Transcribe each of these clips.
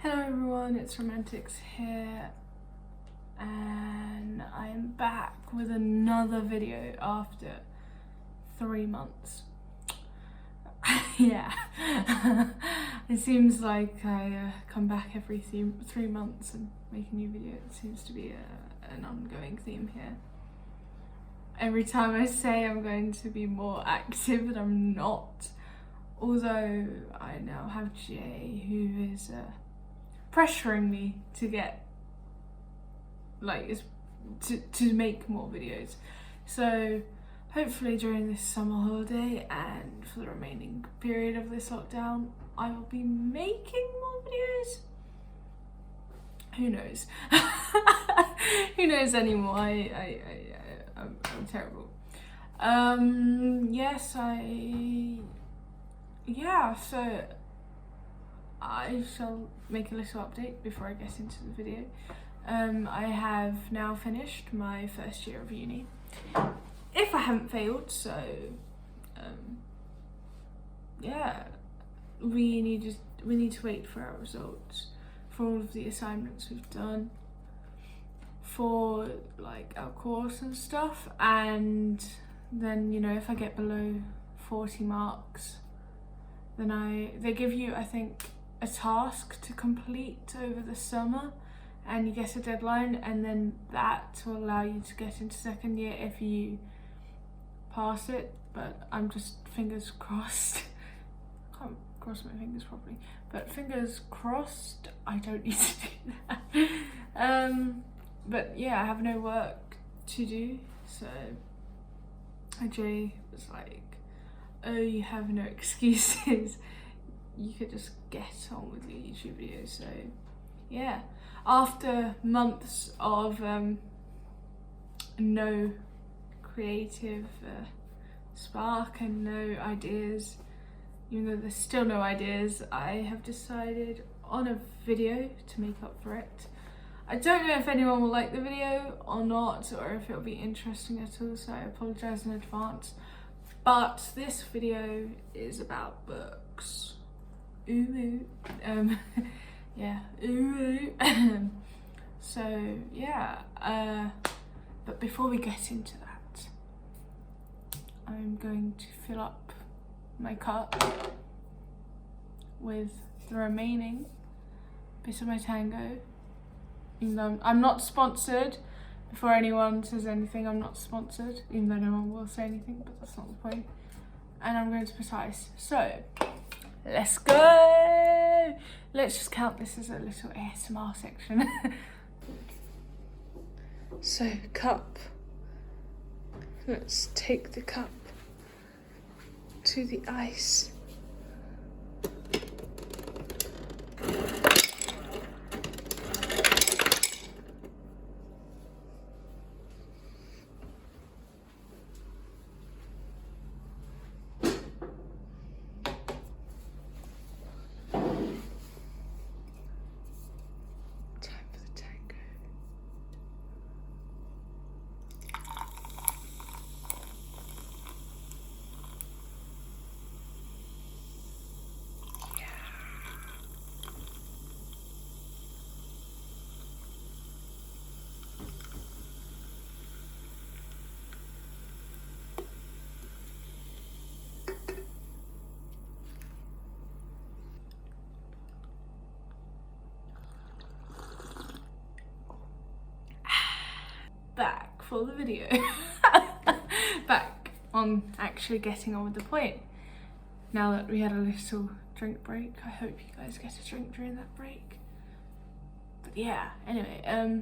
Hello everyone, it's rvmvntics here, and I am back with another video after 3 months. Yeah, it seems like I come back every 3 months and make a new video. It seems to be an ongoing theme here. Every time I say I'm going to be more active, and I'm not. Although I now have Jay, who is pressuring me to get to make more videos. So hopefully during this summer holiday and for the remaining period of this lockdown, I will be making more videos. Who knows? Who knows anymore? I'm terrible. So I shall make a little update before I get into the video. I have now finished my first year of uni, if I haven't failed, so we need to wait for our results for all of the assignments we've done for like our course and stuff, and then, you know, if I get below 40 marks, then they give you, I think, a task to complete over the summer, and you get a deadline, and then that will allow you to get into second year if you pass it. But I'm just fingers crossed. Can't cross my fingers properly, but fingers crossed I don't need to do that. But yeah, I have no work to do, so Jay was like, oh, you have no excuses, you could just get on with your YouTube videos. So yeah, after months of no creative spark and no ideas, even though there's still no ideas, I have decided on a video to make up for it. I don't know if anyone will like the video or not, or if it'll be interesting at all, so I apologise in advance. But this video is about books. Ooh. Yeah, ooh. So yeah, but before we get into that, I'm going to fill up my cup with the remaining bit of my Tango. Even though I'm not sponsored, before anyone says anything, I'm not sponsored, even though no one will say anything, but that's not the point. And I'm going to put ice. So let's go. Let's just count this as a little ASMR section. So cup. Let's take the cup to the ice. Back for the video. Back on actually getting on with the point. Now that we had a little drink break, I hope you guys get a drink during that break. But yeah, anyway,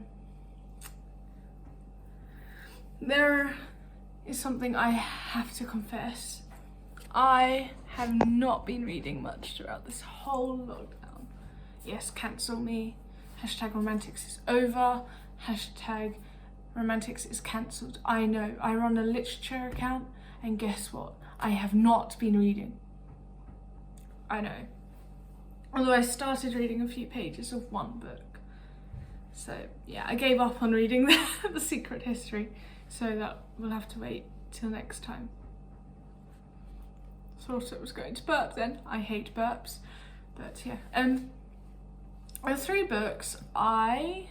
there is something I have to confess. I have not been reading much throughout this whole lockdown. Yes, cancel me. Hashtag rvmntics is over. Hashtag rvmntics is cancelled. I know, I run a literature account, and guess what? I have not been reading. I know. Although I started reading a few pages of one book. So yeah, I gave up on reading the Secret History, so that we'll have to wait till next time. Thought it was going to burp then. I hate burps. But yeah. The 3 books wait,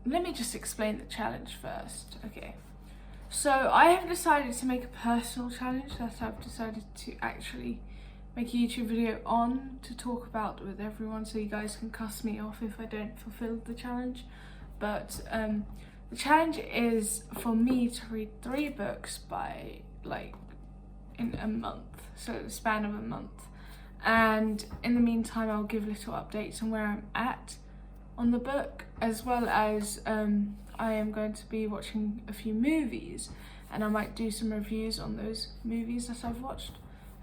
let me just explain the challenge first. Okay, so I have decided to make a personal challenge that I've decided to actually make a YouTube video on to talk about with everyone, so you guys can cuss me off if I don't fulfill the challenge. But the challenge is for me to read 3 books by in a month, so the span of a month. And in the meantime, I'll give little updates on where I'm at on the book, as well as I am going to be watching a few movies, and I might do some reviews on those movies that I've watched,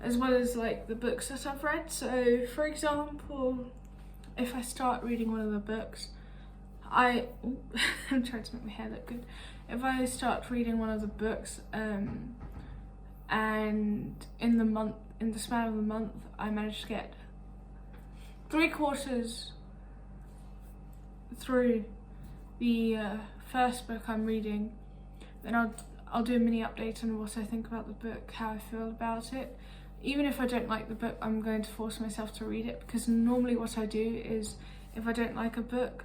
as well as the books that I've read. So for example, if I start reading one of the books, I'm trying to make my hair look good. If I start reading one of the books and in the span of the month I manage to get 3/4 through the first book I'm reading, then I'll do a mini update on what I think about the book, how I feel about it. Even if I don't like the book, I'm going to force myself to read it, because normally what I do is, if I don't like a book,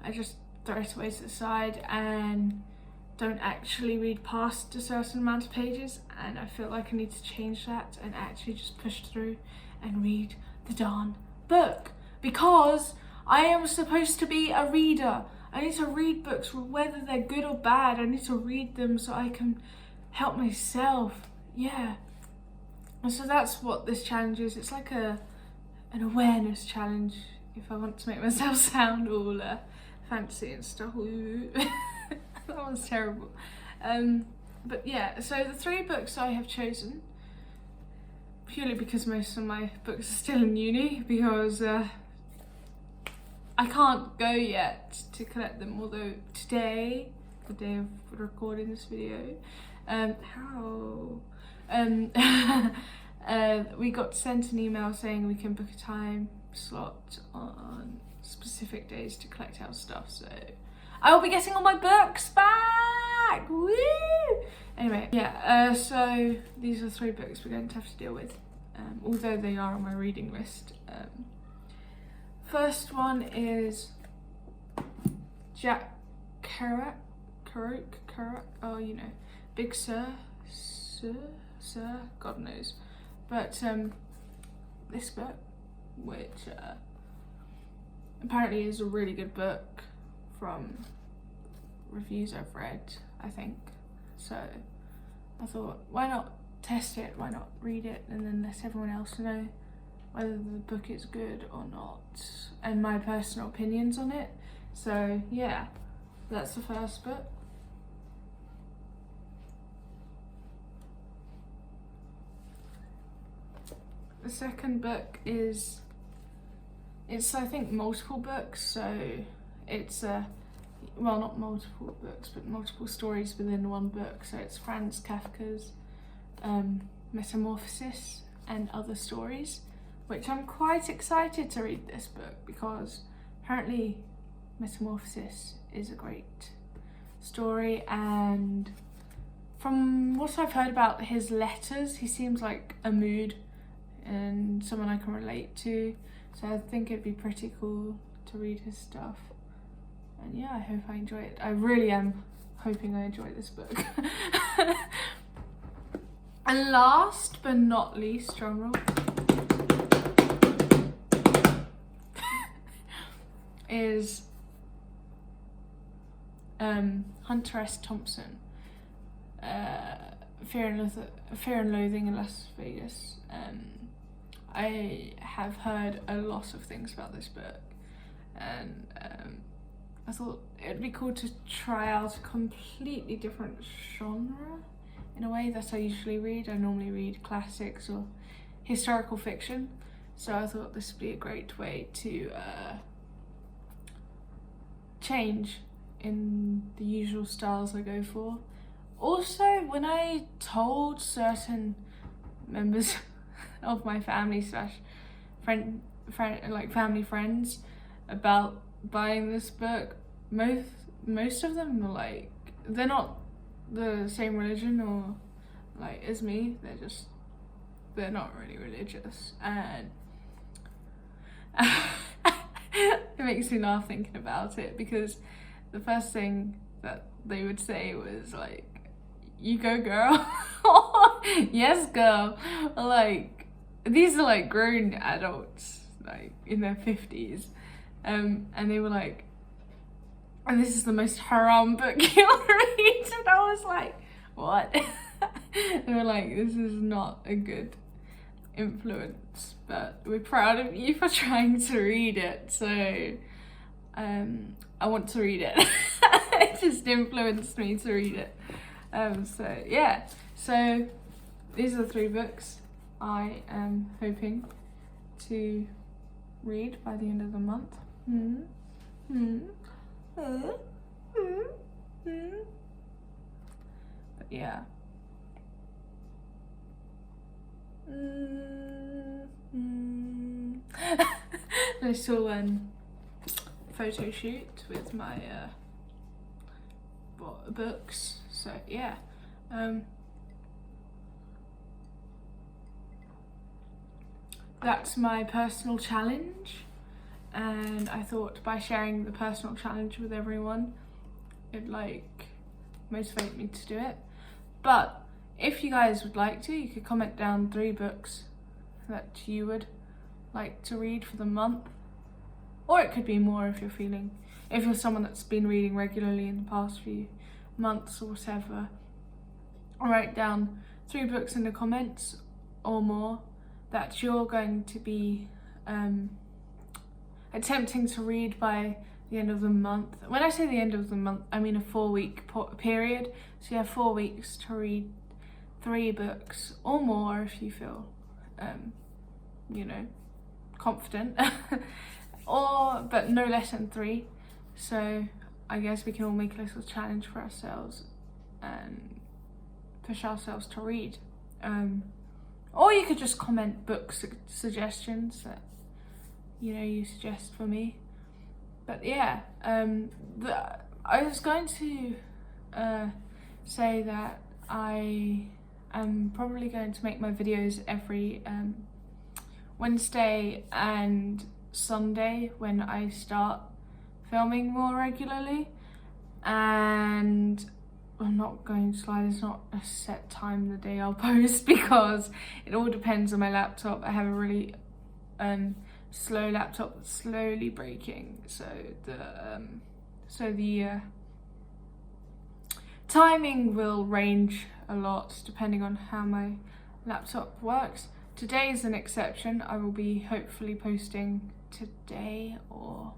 I just throw it away to the side and don't actually read past a certain amount of pages, and I feel like I need to change that and actually just push through and read the darn book, because I am supposed to be a reader. I need to read books, whether they're good or bad. I need to read them so I can help myself. Yeah. And so that's what this challenge is. It's like an awareness challenge, if I want to make myself sound all fancy and stuff. That one's terrible. But yeah, so the 3 books I have chosen, purely because most of my books are still in uni, because I can't go yet to collect them, although today, the day of recording this video, we got sent an email saying we can book a time slot on specific days to collect our stuff, so I will be getting all my books back! Woo! Anyway, yeah, so these are 3 books we're going to have to deal with, although they are on my reading list. First one is Jack Kerouac, oh, you know, Big Sur, God knows. But this book, which apparently is a really good book from reviews I've read, I think. So I thought, why not test it, why not read it, and then let everyone else know whether the book is good or not, and my personal opinions on it. So yeah, that's the first book. The second book is, it's I think multiple books, so it's well, not multiple books, but multiple stories within one book. So it's Franz Kafka's Metamorphosis and Other Stories, which I'm quite excited to read this book, because apparently Metamorphosis is a great story, and from what I've heard about his letters, he seems like a mood and someone I can relate to, so I think it'd be pretty cool to read his stuff. And yeah, I hope I enjoy it. I really am hoping I enjoy this book. And last but not least, drumroll, is Hunter S. Thompson, Fear and Loathing in Las Vegas. I have heard a lot of things about this book, and I thought it'd be cool to try out a completely different genre in a way that I usually read. I normally read classics or historical fiction, so I thought this would be a great way to change in the usual styles I go for. Also, when I told certain members of my family / family friends about buying this book, most of them were like, they're not the same religion or as me, they're not really religious, and makes me laugh thinking about it, because the first thing that they would say was like, "You go, girl." Yes, girl. Like, these are like grown adults, like in their 50s, and they were like, "And this is the most haram book you'll read," and I was like, "What?" They were like, "This is not a good influence, but we're proud of you for trying to read it, so I want to read it." It just influenced me to read it. So yeah, so these are the 3 books I am hoping to read by the end of the month. But yeah. Little photo shoot with my books. So yeah. That's my personal challenge, and I thought by sharing the personal challenge with everyone, it'd like motivate me to do it. But if you guys would like to, you could comment down 3 books that you would like to read for the month, or it could be more if you're someone that's been reading regularly in the past few months or whatever. Write down 3 books in the comments or more that you're going to be attempting to read by the end of the month. When I say the end of the month, I mean a 4-week period. So you have 4 weeks to read 3 books or more if you feel, confident, but no less than 3. So I guess we can all make a little challenge for ourselves and push ourselves to read. Or you could just comment book suggestions that you suggest for me. But yeah, I was going to say that I am probably going to make my videos every Wednesday and Sunday when I start filming more regularly, and I'm not going to lie, there's not a set time the day I'll post because it all depends on my laptop. I have a really slow laptop that's slowly breaking, so the timing will range a lot depending on how my laptop works. Today is an exception. I will be hopefully posting today or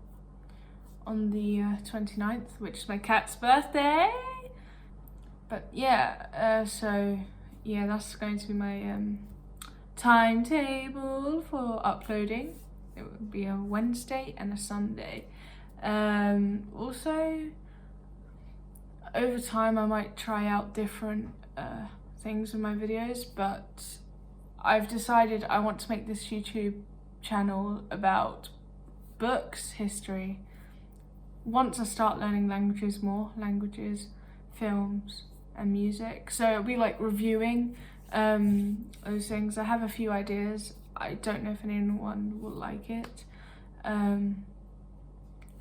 on the 29th, which is my cat's birthday. But yeah, so yeah, that's going to be my timetable for uploading. It would be a Wednesday and a Sunday. Also, over time I might try out different things with my videos, but I've decided I want to make this YouTube channel about books, history. Once I start learning languages, films and music. So it'll be like reviewing those things. I have a few ideas. I don't know if anyone will like it.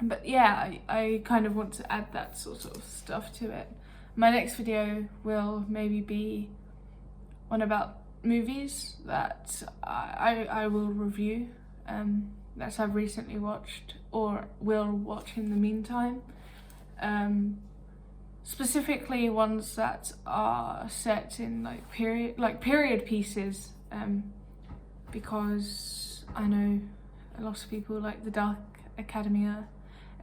But yeah, I kind of want to add that sort of stuff to it. My next video will maybe be one about movies that I will review, that I've recently watched or will watch in the meantime. Specifically ones that are set in period pieces, because I know a lot of people like the Dark Academia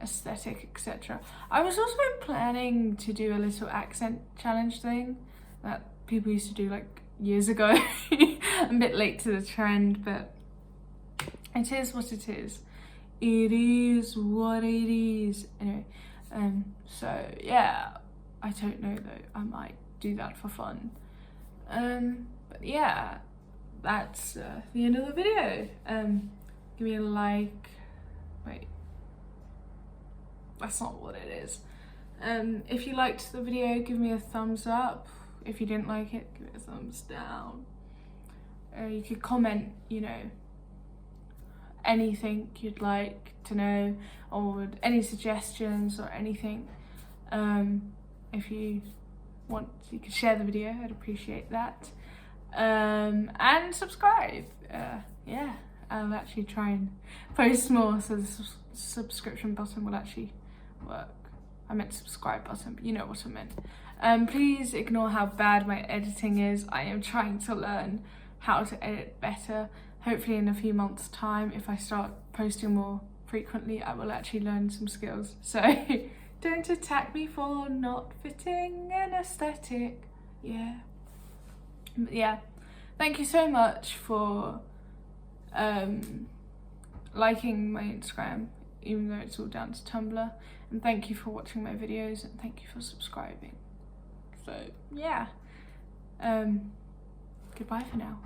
aesthetic, etc. I was also planning to do a little accent challenge thing that people used to do like years ago. I'm a bit late to the trend, but it is what it is. It is what it is. Anyway, so yeah, I don't know though, I might do that for fun. But yeah, that's the end of the video. Give me a like. Wait, that's not what it is. If you liked the video, give me a thumbs up. If you didn't like it, give it a thumbs down. You could comment, anything you'd like to know, or any suggestions or anything. If you want, you can share the video, I'd appreciate that. And subscribe. Yeah, I'll actually try and post more so the subscription button will actually work. I meant subscribe button, but you know what I meant. Please ignore how bad my editing is. I am trying to learn how to edit better. Hopefully in a few months' time, if I start posting more frequently, I will actually learn some skills. So don't attack me for not fitting an aesthetic. Yeah. But yeah, thank you so much for liking my Instagram, even though it's all down to Tumblr, and thank you for watching my videos, and thank you for subscribing. So yeah, goodbye for now.